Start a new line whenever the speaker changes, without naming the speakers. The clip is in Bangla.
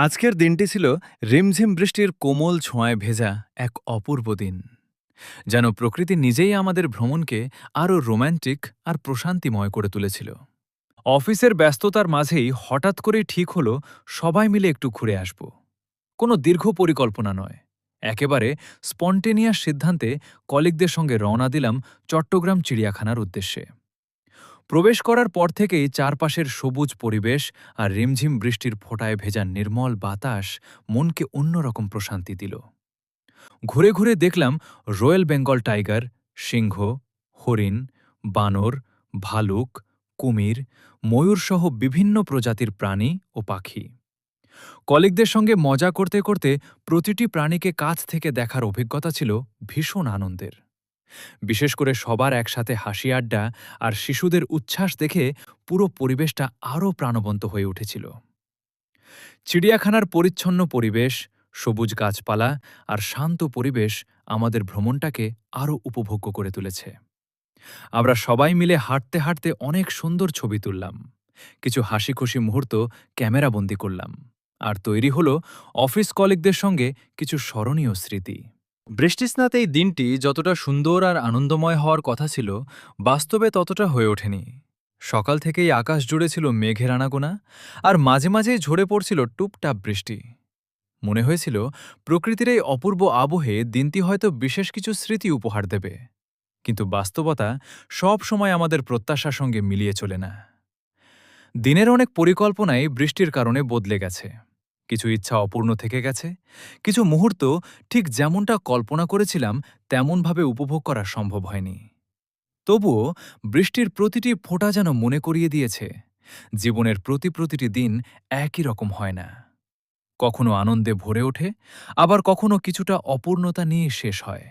আজকের দিনটি ছিল রিমঝিম বৃষ্টির কোমল ছোঁয়ায় ভেজা এক অপূর্ব দিন। যেন প্রকৃতি নিজেই আমাদের ভ্রমণকে আরও রোম্যান্টিক আর প্রশান্তিময় করে তুলেছিল। অফিসের ব্যস্ততার মাঝেই হঠাৎ করেই ঠিক হলো সবাই মিলে একটু ঘুরে আসব। কোনো দীর্ঘ পরিকল্পনা নয়, একেবারে স্পন্টেনিয়াস সিদ্ধান্তে কলিগদের সঙ্গে রওনা দিলাম চট্টগ্রাম চিড়িয়াখানার উদ্দেশ্যে। প্রবেশ করার পর থেকেই চারপাশের সবুজ পরিবেশ আর রিমঝিম বৃষ্টির ফোঁটায় ভেজা নির্মল বাতাস মনকে অন্যরকম প্রশান্তি দিল। ঘুরে ঘুরে দেখলাম রয়্যাল বেঙ্গল টাইগার, সিংহ, হরিণ, বানর, ভালুক, কুমির, ময়ূরসহ বিভিন্ন প্রজাতির প্রাণী ও পাখি। কলিগদের সঙ্গে মজা করতে করতে প্রতিটি প্রাণীকে কাছ থেকে দেখার অভিজ্ঞতা ছিল ভীষণ আনন্দের। বিশেষ করে সবার একসাথে হাসি আড্ডা আর শিশুদের উচ্ছ্বাস দেখে পুরো পরিবেশটা আরও প্রাণবন্ত হয়ে উঠেছিল। চিড়িয়াখানার পরিচ্ছন্ন পরিবেশ, সবুজ গাছপালা আর শান্ত পরিবেশ আমাদের ভ্রমণটাকে আরও উপভোগ্য করে তুলেছে। আমরা সবাই মিলে হাঁটতে হাঁটতে অনেক সুন্দর ছবি তুললাম, কিছু হাসি খুশি মুহূর্ত ক্যামেরাবন্দি করলাম, আর তৈরি হলো অফিস কলিগদের সঙ্গে কিছু স্মরণীয় স্মৃতি। বৃষ্টিস্নাত এই দিনটি যতটা সুন্দর আর আনন্দময় হওয়ার কথা ছিল, বাস্তবে ততটা হয়ে ওঠেনি। সকাল থেকেই আকাশ জুড়ে ছিল মেঘের আনাগোনা, আর মাঝে মাঝেই ঝরে পড়ছিল টুপটাপ বৃষ্টি। মনে হয়েছিল প্রকৃতির এই অপূর্ব আবহে দিনটি হয়তো বিশেষ কিছু স্মৃতি উপহার দেবে, কিন্তু বাস্তবতা সব সময় আমাদের প্রত্যাশার সঙ্গে মিলিয়ে চলে না। দিনের অনেক পরিকল্পনাই বৃষ্টির কারণে বদলে গেছে, কিছু ইচ্ছা অপূর্ণ থেকে গেছে, কিছু মুহূর্ত ঠিক যেমনটা কল্পনা করেছিলাম তেমনভাবে উপভোগ করা সম্ভব হয়নি। তবুও বৃষ্টির প্রতিটি ফোঁটা যেন মনে করিয়ে দিয়েছে, জীবনের প্রতিটি দিন একই রকম হয় না। কখনো আনন্দে ভরে ওঠে, আবার কখনো কিছুটা অপূর্ণতা নিয়ে শেষ হয়।